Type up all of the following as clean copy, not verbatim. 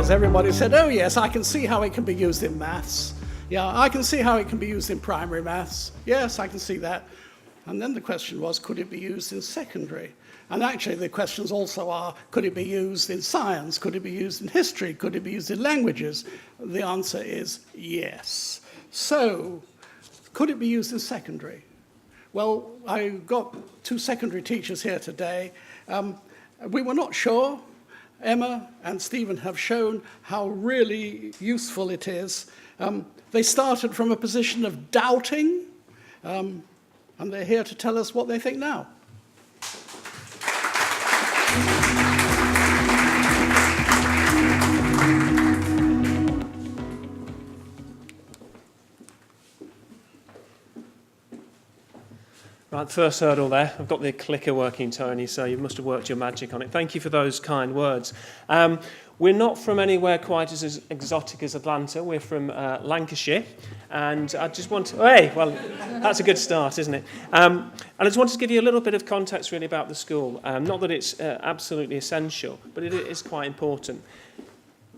because everybody said, oh yes, I can see how it can be used in maths. Yeah, I can see how it can be used in primary maths. Yes, I can see that. And then the question was, could it be used in secondary? And actually the questions also are, could it be used in science? Could it be used in history? Could it be used in languages? The answer is yes. So, could it be used in secondary? Well, I got 2 secondary teachers here today. We were not sure. Emma and Stephen have shown how really useful it is. They started from a position of doubting, and they're here to tell us what they think now. Right, first hurdle there. I've got the clicker working, Tony, so you must have worked your magic on it. Thank you for those kind words. We're not from anywhere quite as exotic as Atlanta. We're from Lancashire, and I just want to... Hey, well, that's a good start, isn't it? And I just wanted to give you a little bit of context, really, about the school. Not that it's absolutely essential, but it is quite important.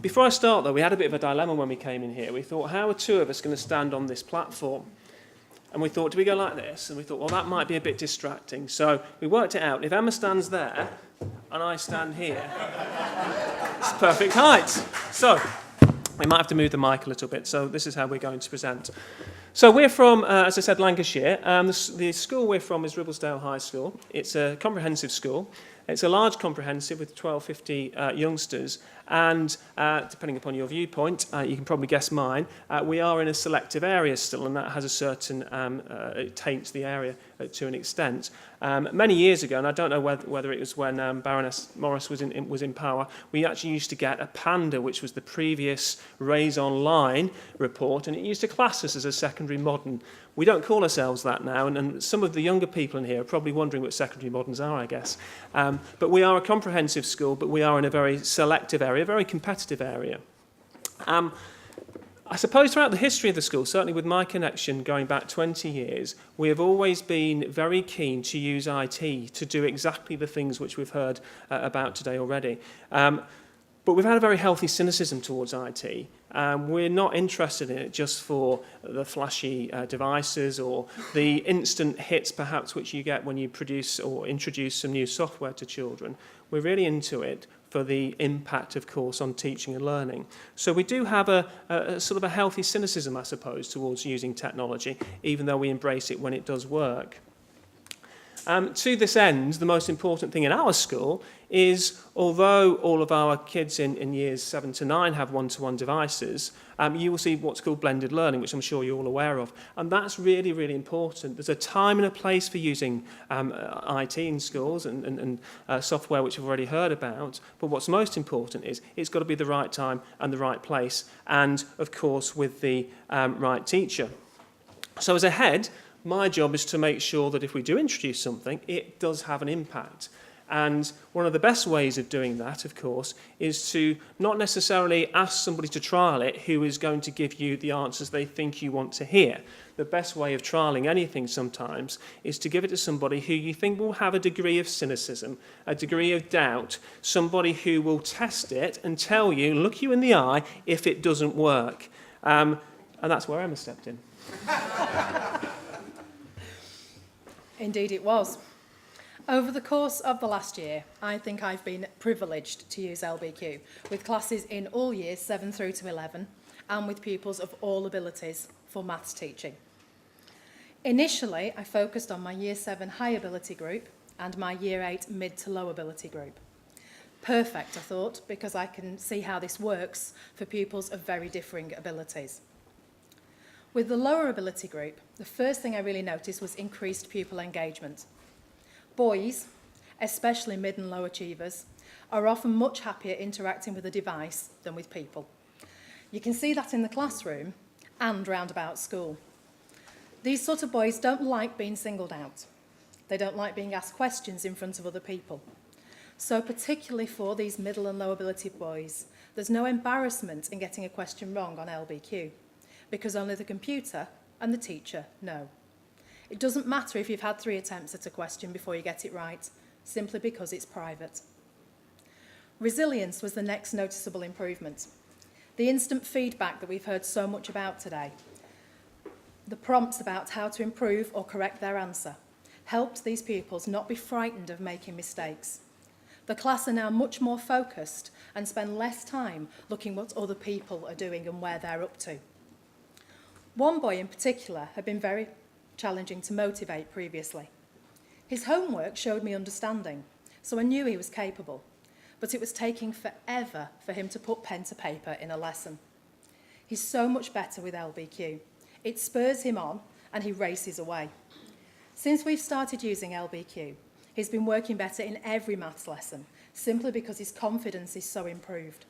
Before I start, though, we had a bit of a dilemma when we came in here. We thought, how are 2 of us going to stand on this platform? And we thought, do we go like this? And we thought, well, that might be a bit distracting. So we worked it out. If Emma stands there and I stand here, it's perfect height. So we might have to move the mic a little bit. So this is how we're going to present. So we're from, as I said, Lancashire. The school we're from is Ribblesdale High School. It's a comprehensive school. It's a large comprehensive with 1250 youngsters, and depending upon your viewpoint, you can probably guess mine, we are in a selective area still, and that has a certain, it taints the area to an extent. Many years ago, and I don't know whether it was when Baroness Morris was in power, we actually used to get a PANDA, which was the previous Raise Online report, and it used to class us as a secondary modern. We don't call ourselves that now, and some of the younger people in here are probably wondering what secondary moderns are, I guess. But we are a comprehensive school, but we are in a very selective area, a very competitive area. I suppose throughout the history of the school, certainly with my connection going back 20 years, we have always been very keen to use IT to do exactly the things which we've heard about today already. But we've had a very healthy cynicism towards IT. We're not interested in it just for the flashy devices or the instant hits, perhaps, which you get when you produce or introduce some new software to children. We're really into it for the impact, of course, on teaching and learning. So we do have a sort of a healthy cynicism, I suppose, towards using technology, even though we embrace it when it does work. To this end, the most important thing in our school is, although all of our kids in years 7 to 9 have one-to-one devices, you will see what's called blended learning, which I'm sure you're all aware of. And that's really, really important. There's a time and a place for using IT in schools and software, which we've already heard about. But what's most important is it's got to be the right time and the right place, and, of course, with the right teacher. So as a head, my job is to make sure that if we do introduce something, it does have an impact. And one of the best ways of doing that, of course, is to not necessarily ask somebody to trial it who is going to give you the answers they think you want to hear. The best way of trialing anything sometimes is to give it to somebody who you think will have a degree of cynicism, a degree of doubt, somebody who will test it and tell you, look you in the eye, if it doesn't work. And that's where Emma stepped in. Indeed it was. Over the course of the last year, I think I've been privileged to use LbQ with classes in all years 7 through to 11 and with pupils of all abilities for maths teaching. Initially, I focused on my Year 7 high ability group and my Year 8 mid to low ability group. Perfect, I thought, because I can see how this works for pupils of very differing abilities. With the lower ability group, the first thing I really noticed was increased pupil engagement. Boys, especially mid and low achievers, are often much happier interacting with a device than with people. You can see that in the classroom and round about school. These sort of boys don't like being singled out. They don't like being asked questions in front of other people. So particularly for these middle and low ability boys, there's no embarrassment in getting a question wrong on LbQ, because only the computer and the teacher know. It doesn't matter if you've had 3 attempts at a question before you get it right, simply because it's private. Resilience was the next noticeable improvement. The instant feedback that we've heard so much about today, the prompts about how to improve or correct their answer, helped these pupils not be frightened of making mistakes. The class are now much more focused and spend less time looking what other people are doing and where they're up to. One boy in particular had been very challenging to motivate previously. His homework showed me understanding, so I knew he was capable, but it was taking forever for him to put pen to paper in a lesson. He's so much better with LbQ. It spurs him on and he races away. Since we've started using LbQ, he's been working better in every maths lesson, simply because his confidence is so improved.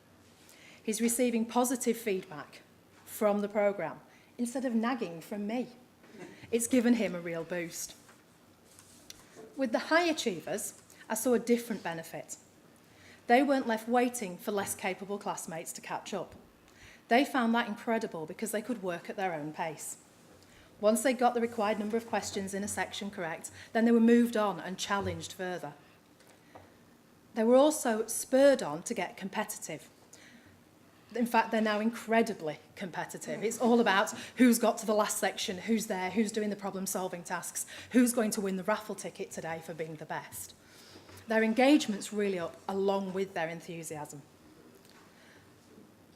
He's receiving positive feedback from the programme instead of nagging from me. It's given him a real boost. With the high achievers, I saw a different benefit. They weren't left waiting for less capable classmates to catch up. They found that incredible because they could work at their own pace. Once they got the required number of questions in a section correct, then they were moved on and challenged further. They were also spurred on to get competitive. In fact, they're now incredibly competitive. It's all about who's got to the last section, who's there, who's doing the problem-solving tasks, who's going to win the raffle ticket today for being the best. Their engagement's really up, along with their enthusiasm.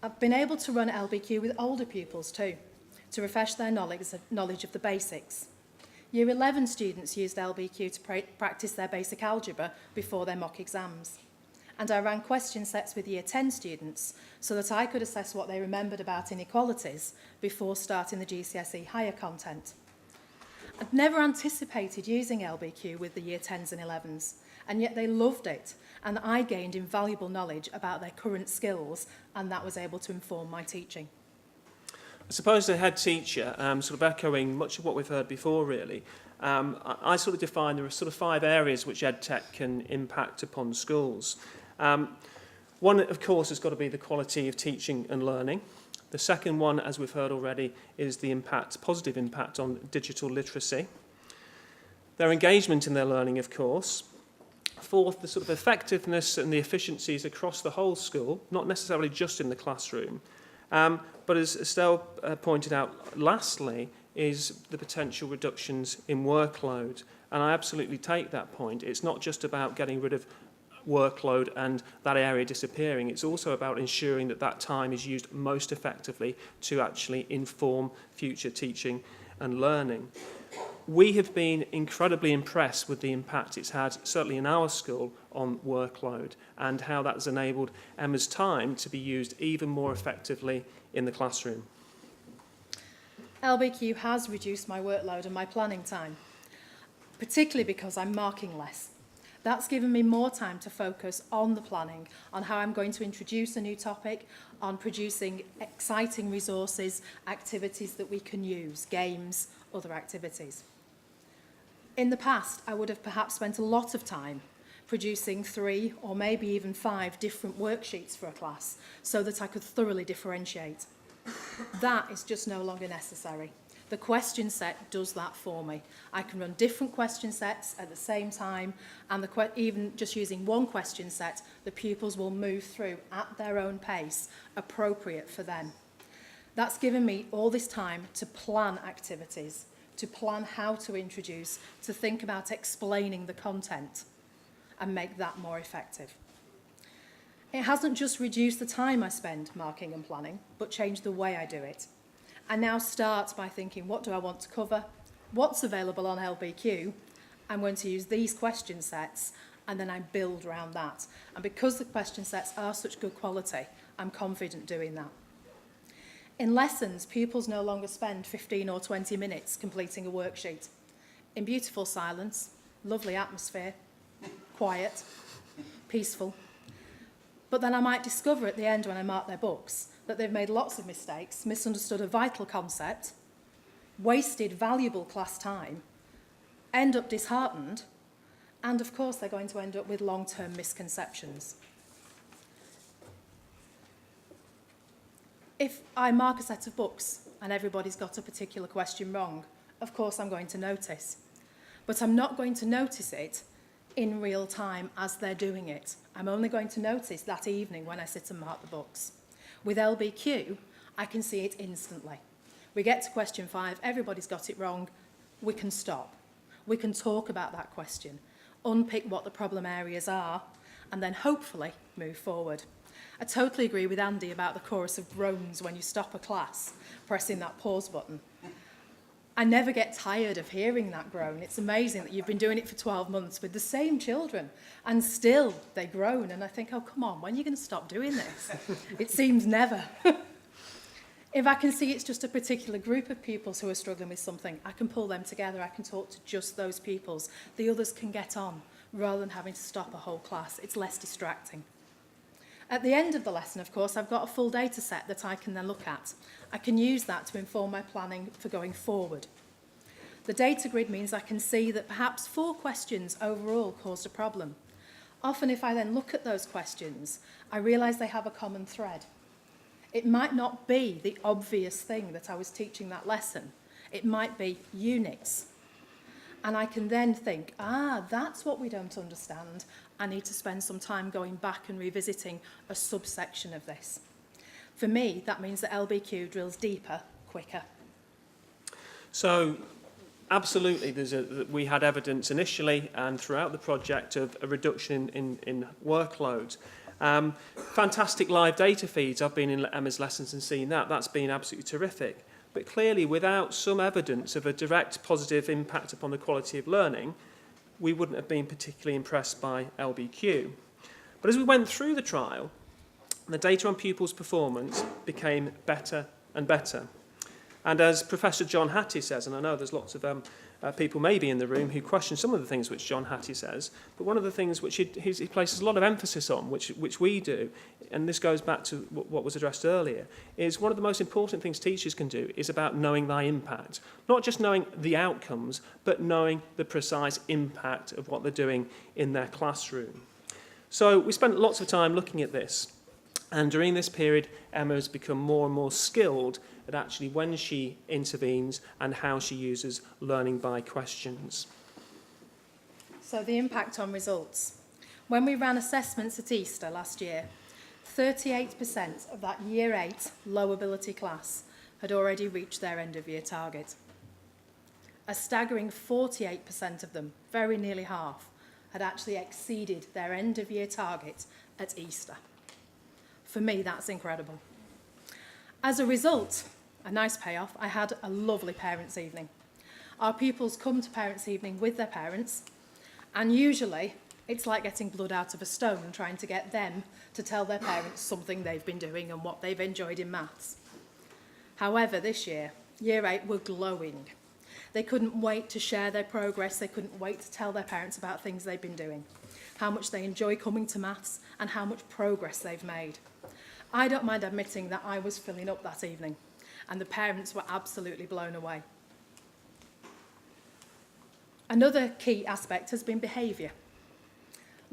I've been able to run LbQ with older pupils too, to refresh their knowledge of the basics. Year 11 students used LbQ to practice their basic algebra before their mock exams. And I ran question sets with Year 10 students so that I could assess what they remembered about inequalities before starting the GCSE higher content. I'd never anticipated using LbQ with the Year 10s and 11s, and yet they loved it, and I gained invaluable knowledge about their current skills, and that was able to inform my teaching. I suppose the head teacher, sort of echoing much of what we've heard before really, I sort of define there are sort of 5 areas which Edtech can impact upon schools. One, of course, has got to be the quality of teaching and learning. The second one, as we've heard already, is the positive impact on digital literacy. Their engagement in their learning, of course. Fourth, the sort of effectiveness and the efficiencies across the whole school, not necessarily just in the classroom. But as Estelle pointed out, lastly, is the potential reductions in workload. And I absolutely take that point. It's not just about getting rid of workload and that area disappearing. It's also about ensuring that that time is used most effectively to actually inform future teaching and learning. We have been incredibly impressed with the impact it's had, certainly in our school, on workload and how that's enabled Emma's time to be used even more effectively in the classroom. LbQ has reduced my workload and my planning time, particularly because I'm marking less. That's given me more time to focus on the planning, on how I'm going to introduce a new topic, on producing exciting resources, activities that we can use, games, other activities. In the past, I would have perhaps spent a lot of time producing 3 or maybe even 5 different worksheets for a class so that I could thoroughly differentiate. That is just no longer necessary. The question set does that for me. I can run different question sets at the same time, and even just using one question set, the pupils will move through at their own pace, appropriate for them. That's given me all this time to plan activities, to plan how to introduce, to think about explaining the content and make that more effective. It hasn't just reduced the time I spend marking and planning, but changed the way I do it. I now start by thinking, what do I want to cover? What's available on LbQ? I'm going to use these question sets, and then I build around that. And because the question sets are such good quality, I'm confident doing that. In lessons, pupils no longer spend 15 or 20 minutes completing a worksheet. In beautiful silence, lovely atmosphere, quiet, peaceful. But then I might discover at the end when I mark their books that they've made lots of mistakes, misunderstood a vital concept, wasted valuable class time, end up disheartened, and of course they're going to end up with long-term misconceptions. If I mark a set of books and everybody's got a particular question wrong, of course I'm going to notice. But I'm not going to notice it in real time as they're doing it. I'm only going to notice that evening when I sit and mark the books. With LbQ, I can see it instantly. We get to question 5, everybody's got it wrong, we can stop. We can talk about that question, unpick what the problem areas are, and then hopefully move forward. I totally agree with Andy about the chorus of groans when you stop a class, pressing that pause button. I never get tired of hearing that groan. It's amazing that you've been doing it for 12 months with the same children, and still they groan. And I think, oh, come on, when are you going to stop doing this? It seems never. If I can see it's just a particular group of pupils who are struggling with something, I can pull them together. I can talk to just those pupils. The others can get on, rather than having to stop a whole class. It's less distracting. At the end of the lesson, of course, I've got a full data set that I can then look at. I can use that to inform my planning for going forward. The data grid means I can see that perhaps 4 questions overall caused a problem. Often if I then look at those questions, I realise they have a common thread. It might not be the obvious thing that I was teaching that lesson. It might be units. And I can then think, that's what we don't understand. I need to spend some time going back and revisiting a subsection of this. For me, that means that LbQ drills deeper, quicker. So, absolutely, we had evidence initially and throughout the project of a reduction in workload. Fantastic live data feeds. I've been in Emma's lessons and seen that. That's been absolutely terrific. But clearly, without some evidence of a direct positive impact upon the quality of learning, we wouldn't have been particularly impressed by LbQ. But as we went through the trial, the data on pupils' performance became better and better. And as Professor John Hattie says, and I know there's lots of people maybe in the room who question some of the things which John Hattie says, but one of the things which he places a lot of emphasis on, which we do, and this goes back to what was addressed earlier, is one of the most important things teachers can do is about knowing thy impact. Not just knowing the outcomes, but knowing the precise impact of what they're doing in their classroom. So we spent lots of time looking at this, and during this period, Emma has become more and more skilled at actually when she intervenes and how she uses learning by questions. So the impact on results. When we ran assessments at Easter last year, 38% of that Year 8 low ability class had already reached their end of year target. A staggering 48% of them, very nearly half, had actually exceeded their end of year target at Easter. For me, that's incredible. As a result, a nice payoff, I had a lovely parents' evening. Our pupils come to parents' evening with their parents, and usually it's like getting blood out of a stone and trying to get them to tell their parents something they've been doing and what they've enjoyed in maths. However, this year, Year 8 were glowing. They couldn't wait to share their progress. They couldn't wait to tell their parents about things they've been doing, how much they enjoy coming to maths and how much progress they've made. I don't mind admitting that I was filling up that evening, and the parents were absolutely blown away. Another key aspect has been behaviour.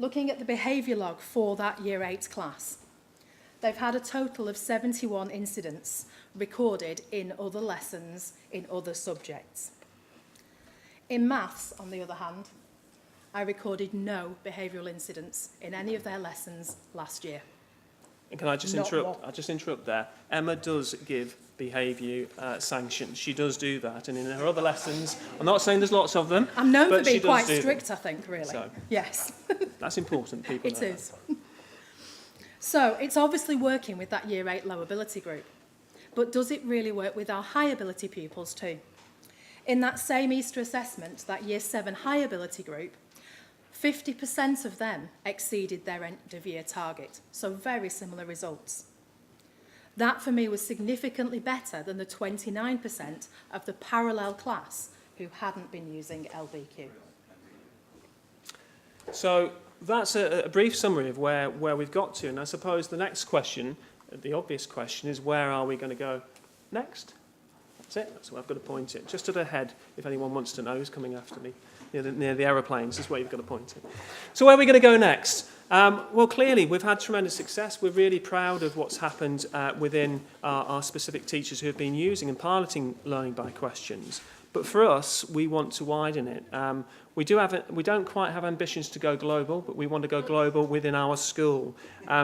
Looking at the behaviour log for that Year 8 class, they've had a total of 71 incidents recorded in other lessons, in other subjects. In maths, on the other hand, I recorded no behavioural incidents in any of their lessons last year. And can I just interrupt? I'll just interrupt there. Emma does give behaviour sanctions. She does do that, and in her other lessons, I'm not saying there's lots of them. I'm known for being quite strict, I think, really. So, yes. That's important, people. It is. So it's obviously working with that Year 8 low ability group, but does it really work with our high ability pupils too? In that same Easter assessment, that Year 7 high ability group, 50% of them exceeded their end of year target, so very similar results. That for me was significantly better than the 29% of the parallel class who hadn't been using LbQ. So that's a brief summary of where we've got to, and I suppose the next question, the obvious question, is where are we going to go next? That's it, that's where I've got to point it. Just to the head, if anyone wants to know who's coming after me. Near the aeroplanes is where you've got to point it. So where are we going to go next? Well, clearly, we've had tremendous success. We're really proud of what's happened within our specific teachers who have been using and piloting learning by questions. But for us, we want to widen it. We don't quite have ambitions to go global, but we want to go global within our school.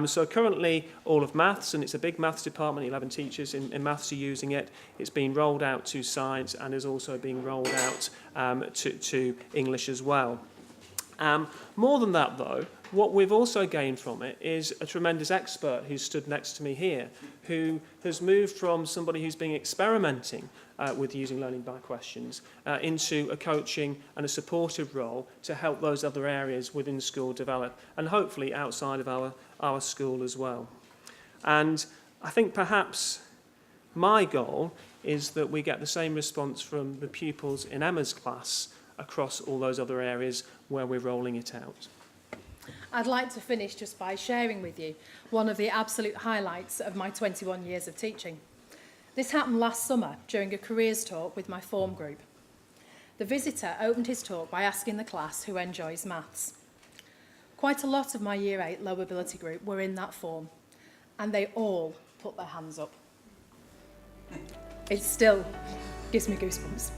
So currently, all of maths, and it's a big maths department, 11 teachers in maths are using it. It's being rolled out to science and is also being rolled out to English as well. More than that, though, what we've also gained from it is a tremendous expert who stood next to me here, who has moved from somebody who's been experimenting with using learning by questions into a coaching and a supportive role to help those other areas within school develop, and hopefully outside of our school as well. And I think perhaps my goal is that we get the same response from the pupils in Emma's class across all those other areas where we're rolling it out. I'd like to finish just by sharing with you one of the absolute highlights of my 21 years of teaching. This happened last summer during a careers talk with my form group. The visitor opened his talk by asking the class who enjoys maths. Quite a lot of my Year 8 low ability group were in that form, and they all put their hands up. It still gives me goosebumps.